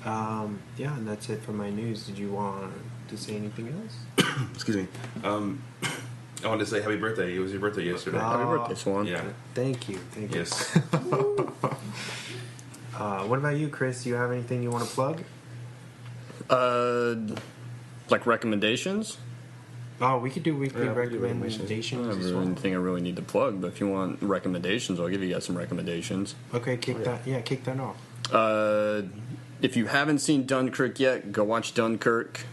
Yeah, and that's it for my news. Did you want to say anything else? Excuse me. I wanted to say happy birthday. It was your birthday yesterday. Happy birthday, Swan. Yeah. Thank you. Yes. What about you, Chris? Do you have anything you want to plug? Like recommendations? Oh, we could do weekly Yeah, we could do I recommendations don't as really well. anything I really need to plug, but if you want recommendations, I'll give you guys some recommendations. Okay, kick that off. If you haven't seen Dunkirk yet, go watch Dunkirk.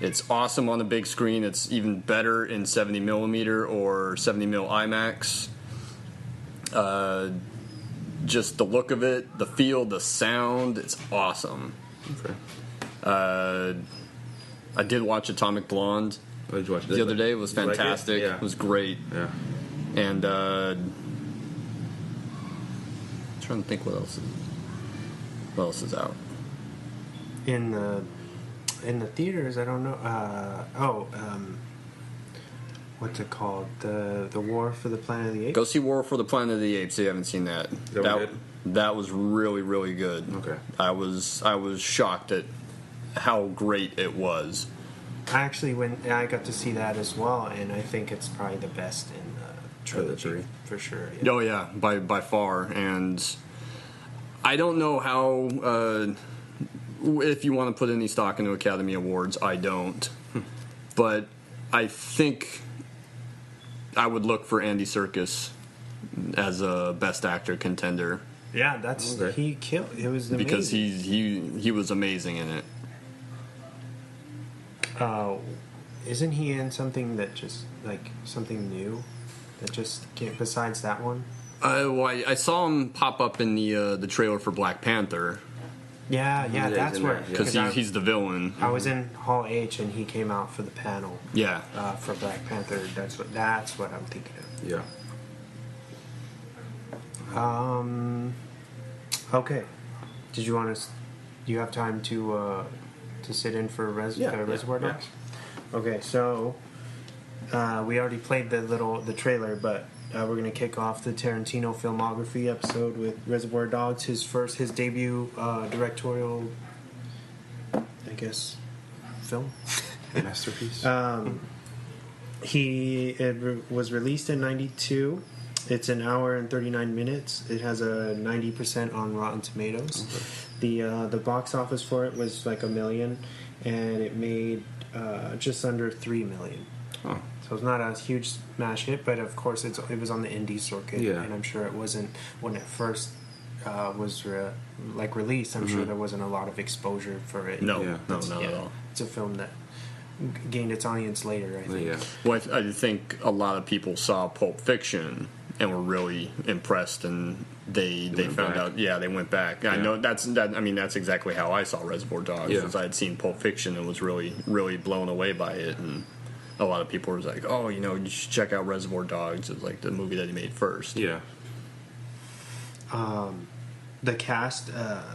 It's awesome on the big screen. It's even better in 70mm or 70mm IMAX. Just the look of it, the feel, the sound, it's awesome. Okay. I did watch Atomic Blonde What did you watch the other day. It was Did you like fantastic. Yeah. It was great. Yeah. And trying to think what else is out. In the theaters, I don't know. What's it called? The War for the Planet of the Apes. Go see War for the Planet of the Apes if you haven't seen that. that one good? That was really, really good. Okay. I was shocked at how great it was. I got to see that as well, and I think it's probably the best in the trilogy three. for sure. Yeah. Oh yeah, by far. And I don't know how if you want to put any stock into Academy Awards, I don't. But I think I would look for Andy Serkis as a Best Actor contender Yeah, that's Okay. he killed. It was amazing. because he was amazing in it. Isn't he in something that just like something new that just can't, besides that one? I saw him pop up in the trailer for Black Panther Yeah, Yeah, that's he's in where there, yeah. because he's the villain. I was in Hall H and he came out for the panel Yeah. for Black Panther. That's what I'm thinking of. Yeah. Okay. Did you want to? Do you have time to sit in for Reservoir yeah. Dogs? Okay, so we already played the trailer, but we're gonna kick off the Tarantino filmography episode with Reservoir Dogs, his debut directorial, I guess, film. Masterpiece. Was released in '92. It's an hour and 39 minutes. It has a 90% on Rotten Tomatoes. Okay. The box office for it was like $1 million, and it made just under $3 million. Oh. So it's not a huge smash hit, but of course it was on the indie circuit, Yeah. and I'm sure it wasn't when it first was released. I'm sure there wasn't a lot of exposure for it. No, Yeah. not at all. It's a film that gained its audience later, I think. Yeah. Well, I think a lot of people saw Pulp Fiction and were really impressed, and they went found back. out. Yeah, they went back. I Yeah. know that's exactly how I saw Reservoir Dogs. Yeah. Was I had seen Pulp Fiction and was really, really blown away by it, and a lot of people were like, "Oh, you should check out Reservoir Dogs." It was like the movie that he made first. Yeah. The cast,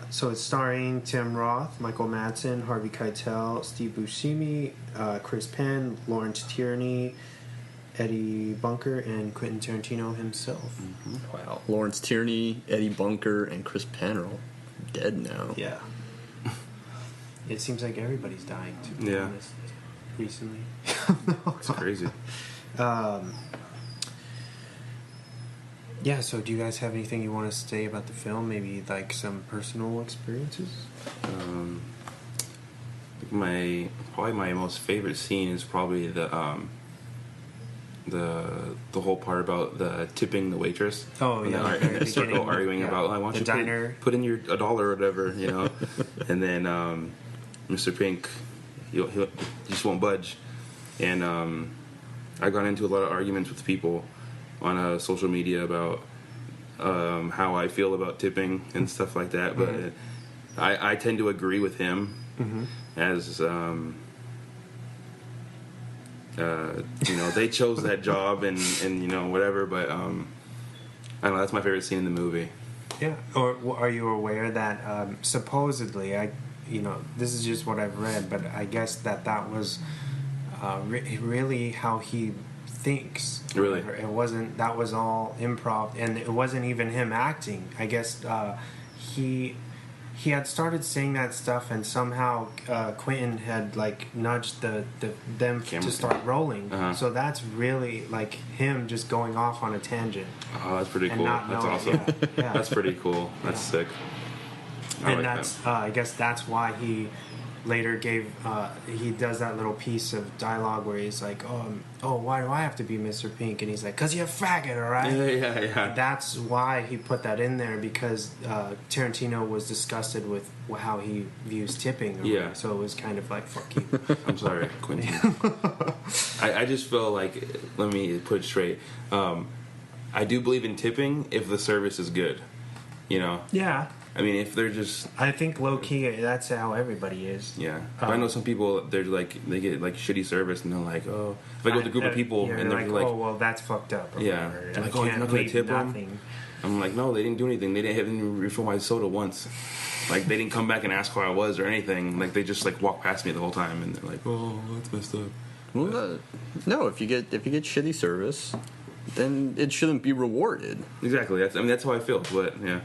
so it's starring Tim Roth, Michael Madsen, Harvey Keitel, Steve Buscemi, Chris Penn, Lawrence Tierney, Eddie Bunker, and Quentin Tarantino himself. Wow, Lawrence Tierney, Eddie Bunker, and Chris Penn are all dead now. Yeah. It seems like everybody's dying, to be Yeah. honest, recently. It's crazy. Yeah, so do you guys have anything you want to say about the film? Maybe like some personal experiences? Probably my most favorite scene is probably the whole part about the tipping the waitress. Oh, When yeah, they're the very in a circle beginning, arguing yeah. about I want The you diner. to put in your $1 or whatever, and then Mr. Pink he just won't budge, and I got into a lot of arguments with people on social media about how I feel about tipping and stuff like that, but I tend to agree with him as they chose that job and whatever, but I don't know, that's my favorite scene in the movie. Yeah. Or are you aware that supposedly, this is just what I've read, but I guess that was really how he thinks. Really? That was all improv, and it wasn't even him acting. I guess he he had started saying that stuff, and somehow Quentin had like nudged them Camera. to start rolling. Uh-huh. So that's really like him just going off on a tangent. Oh, that's pretty And cool. not That's knowing, awesome. yeah. That's pretty cool. That's sick. I And like that's that. I guess that's why he later gave he does that little piece of dialogue where he's like, oh, why do I have to be Mr. Pink? And he's like, 'cause you're a faggot, all right? Yeah. That's why he put that in there, because Tarantino was disgusted with how he views tipping. Or Yeah. whatever. So it was kind of like, fuck you. I'm sorry, Quentin. I just feel like, let me put it straight. I do believe in tipping if the service is good. You know? Yeah. I mean, if they're just, I think low key, that's how everybody is. yeah. But I know some people, they're like, they get like shitty service and they're like, oh, if I go with a group of people yeah, and they're like, oh, well, that's fucked up. Or Yeah. whatever. They're I like, oh, you're can't not gonna leave tip 'em? nothing. I'm like, no, they didn't do anything. They didn't even refill my soda once. Like, they didn't come back and ask who I was or anything. Like, they just like walked past me the whole time and they're like, oh, that's messed up. Well, no, if you get shitty service, then it shouldn't be rewarded. Exactly. That's how I feel. But yeah,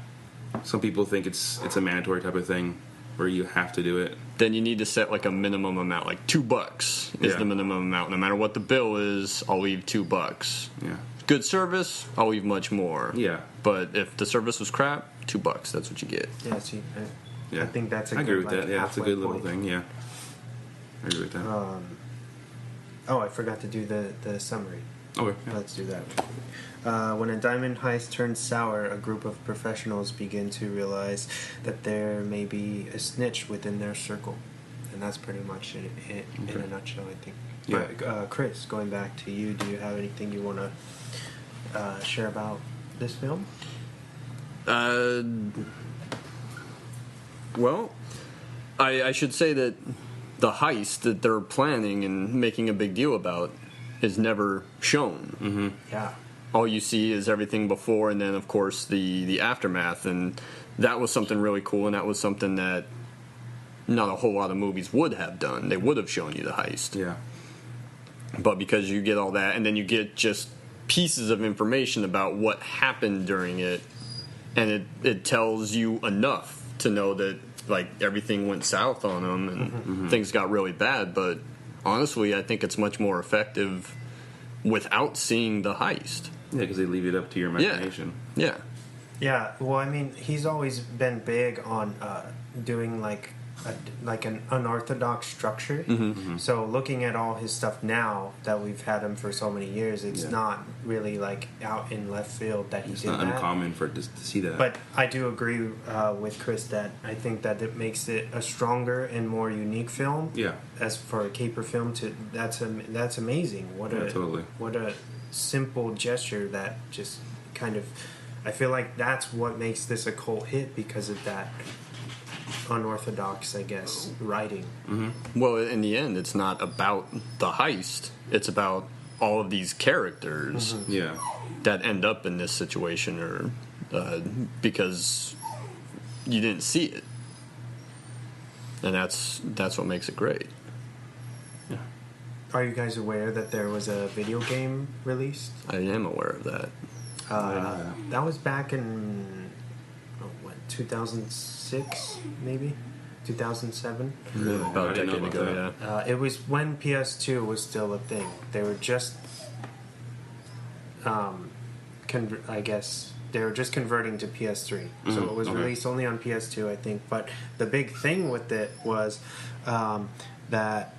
some people think it's a mandatory type of thing where you have to do it. Then you need to set like a minimum amount, like $2 is Yeah. the minimum amount. No matter what the bill is, I'll leave $2. Yeah. Good service, I'll leave much more. Yeah. But if the service was crap, $2. That's what you get. Yeah, see, Yeah. I think that's a I agree good, with like, that. Yeah, that's a halfway good little point. thing. Yeah. I agree with that. Oh, I forgot to do the summary. Okay. Yeah. Let's do that. When a diamond heist turns sour, a group of professionals begin to realize that there may be a snitch within their circle. And that's pretty much it in a nutshell, I think. Yeah. But, Chris, going back to you, do you have anything you want to share about this film? Well, I should say that the heist that they're planning and making a big deal about is never shown. Mm-hmm. Yeah. All you see is everything before, and then of course the aftermath, and that was something really cool, and that was something that not a whole lot of movies would have done. They would have shown you the heist, Yeah. but because you get all that, and then you get just pieces of information about what happened during it, and it tells you enough to know that like everything went south on them and things got really bad. But honestly, I think it's much more effective without seeing the heist. Yeah, because they leave it up to your imagination. Yeah. Yeah, well, I mean, he's always been big on doing like an unorthodox structure. So looking at all his stuff now that we've had him for so many years, it's Yeah. not really like out in left field that he It's did not that. uncommon for to see that. But I do agree with Chris that I think that it makes it a stronger and more unique film. Yeah. As for a caper film, that's amazing. What Yeah, a totally. what a simple gesture that just kind of. I feel like that's what makes this a cult hit because of that unorthodox, I guess, writing. Well, in the end, it's not about the heist. It's about all of these characters Yeah. that end up in this situation, or because you didn't see it, and that's what makes it great. Are you guys aware that there was a video game released? I am aware of that. That was back in 2006, maybe 2007. About I a didn't know decade about ago, that. yeah. It was when PS2 was still a thing. They were just, I guess, they were just converting to PS3. So it was okay. released only on PS2, I think. But the big thing with it was that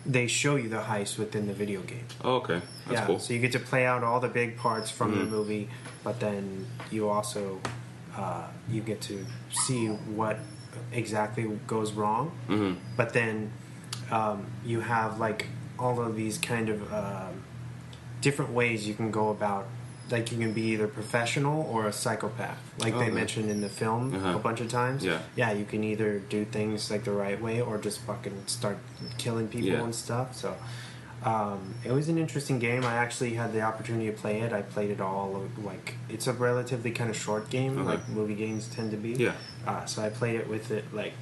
they show you the heist within the video game. Oh, okay. That's yeah, cool. so you get to play out all the big parts from the movie, but then you also you get to see what exactly goes wrong. But then you have like all of these kind of different ways you can go about. Like you can be either professional or a psychopath, like they Okay. mentioned in the film a bunch of times. Yeah. Yeah, you can either do things like the right way or just fucking start killing people Yeah. and stuff. So it was an interesting game. I actually had the opportunity to play it. I played it all. Like it's a relatively kind of short game, Okay. like movie games tend to be. Yeah. So I played it with it like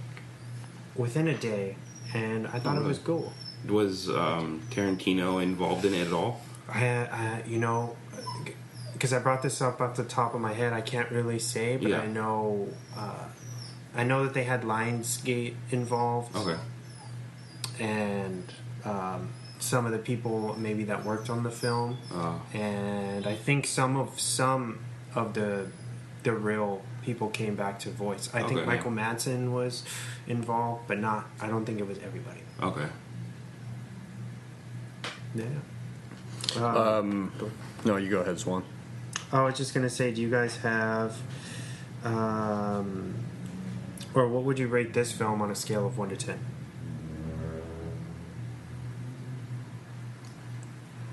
within a day, and I thought it was cool. Was Tarantino involved in it at all? I because I brought this up off the top of my head, I can't really say, but Yeah. I know that they had Lionsgate involved. Okay. And some of the people maybe that worked on the film, and I think some of the real people came back to voice. I think Okay, Michael Madsen was involved, but not. I don't think it was everybody. Okay. Yeah. No, you go ahead, Swan. I was just gonna say, do you guys have, or what would you rate this film on a scale of 1 to 10?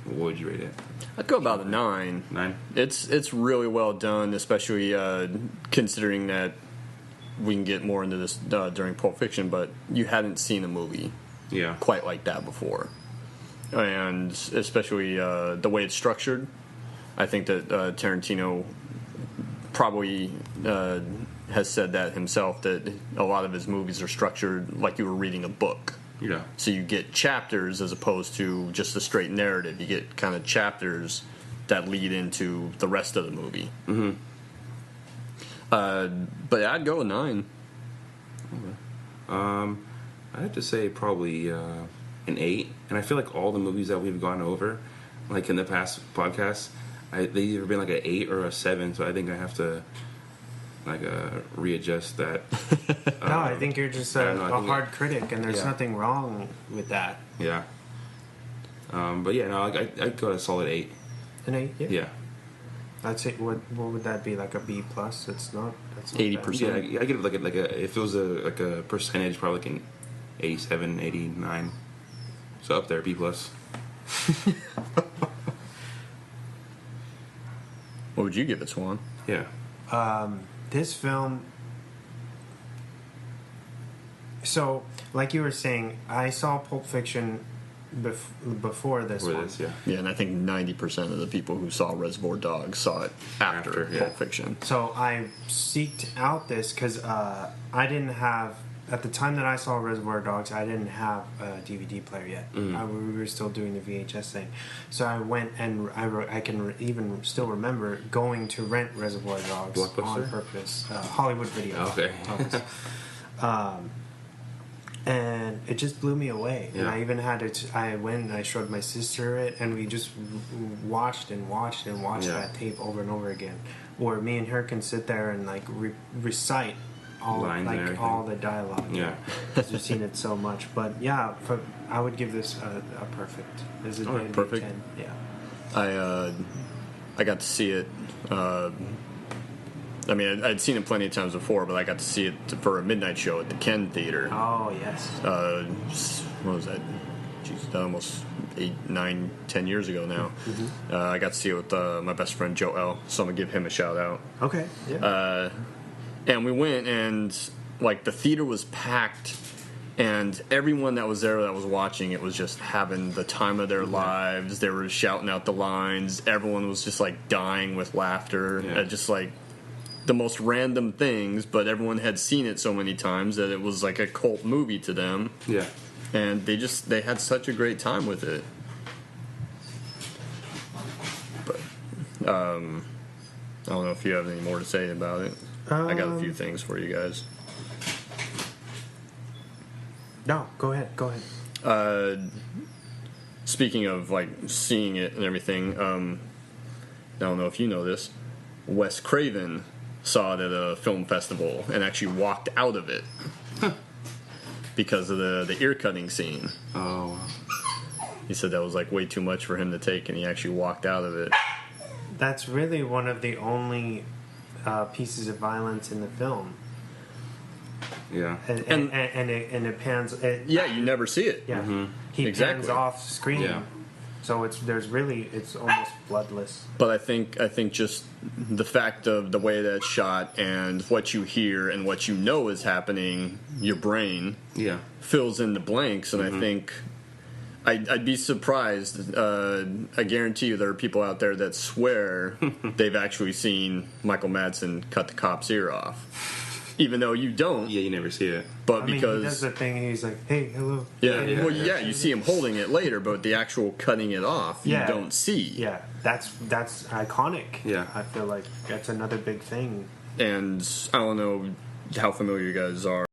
What would you rate it? I'd go about a 9. 9? It's really well done, especially considering that we can get more into this during Pulp Fiction, but you hadn't seen a movie Yeah. quite like that before. And especially the way it's structured, I think that Tarantino probably has said that himself, that a lot of his movies are structured like you were reading a book. Yeah. So you get chapters as opposed to just a straight narrative. You get kind of chapters that lead into the rest of the movie. Mm-hmm. But yeah, I'd go with 9. I'd have to say probably an 8. And I feel like all the movies that we've gone over, like in the past podcasts, they've either been like an 8 or a 7. So I think I have to readjust that. No, I think you're just I a don't know, I think hard critic, and there's Yeah. nothing wrong with that. Yeah. But yeah, no, I'd go a solid 8. An 8, yeah. Yeah. I'd say what would that be, like a B plus? It's not. That's not 80%. Yeah, I give it like a if it was a percentage, probably like an 87, 89. So up there, B plus. What would you give it, Swan? Yeah. This film. So, like you were saying, I saw Pulp Fiction before this For one. this, yeah. Yeah, and I think 90% of the people who saw Reservoir Dogs saw it after yeah. Pulp Fiction. So I seeked out this because I didn't have, at the time that I saw Reservoir Dogs, I didn't have a DVD player yet. We were still doing the VHS thing. So I went and I can even still remember going to rent Reservoir Dogs on Blockbuster? purpose. Hollywood Video. Okay. And it just blew me away. And Yeah. I even had it. I went and I showed my sister it, and we just watched and watched and watched Yeah. that tape over and over again. Or me and her can sit there and like recite all Lines and everything. all the dialogue. Yeah. because we've seen it so much. But yeah, I would give this a perfect. This is Okay, a perfect. 10. Yeah. I got to see it. I mean, I'd seen it plenty of times before, but I got to see it for a midnight show at the Ken Theater. Oh yes. What was that? Jeez, almost 8, 9, 10 years ago now. I got to see it with my best friend Joel, so I'm gonna give him a shout out. Okay. Yeah. And we went, and like the theater was packed, and everyone that was there that was watching it was just having the time of their lives. They were shouting out the lines. Everyone was just like dying with laughter. Yeah. Just like the most random things, but everyone had seen it so many times that it was like a cult movie to them. Yeah. And they had such a great time with it. But I don't know if you have any more to say about it. I got a few things for you guys. No, go ahead. Go ahead. Speaking of like seeing it and everything, I don't know if you know this. Wes Craven saw it at a film festival and actually walked out of it because of the ear cutting scene. Oh. He said that was like way too much for him to take, and he actually walked out of it. That's really one of the only pieces of violence in the film, Yeah. and it pans. Yeah, you never see it. Yeah, he Exactly. pans off screen. Yeah. So it's almost bloodless. But I think just the fact of the way that's shot and what you hear and what you know is happening, your brain Yeah. fills in the blanks, and I think I'd be surprised. I guarantee you there are people out there that swear they've actually seen Michael Madsen cut the cop's ear off. even though you don't. Yeah, you never see it. But I mean, because he does the thing and he's like, "Hey, hello." yeah, you see him holding it later, but the actual cutting it off, Yeah. you don't see. Yeah, that's iconic. Yeah. I feel like that's another big thing. And I don't know how familiar you guys are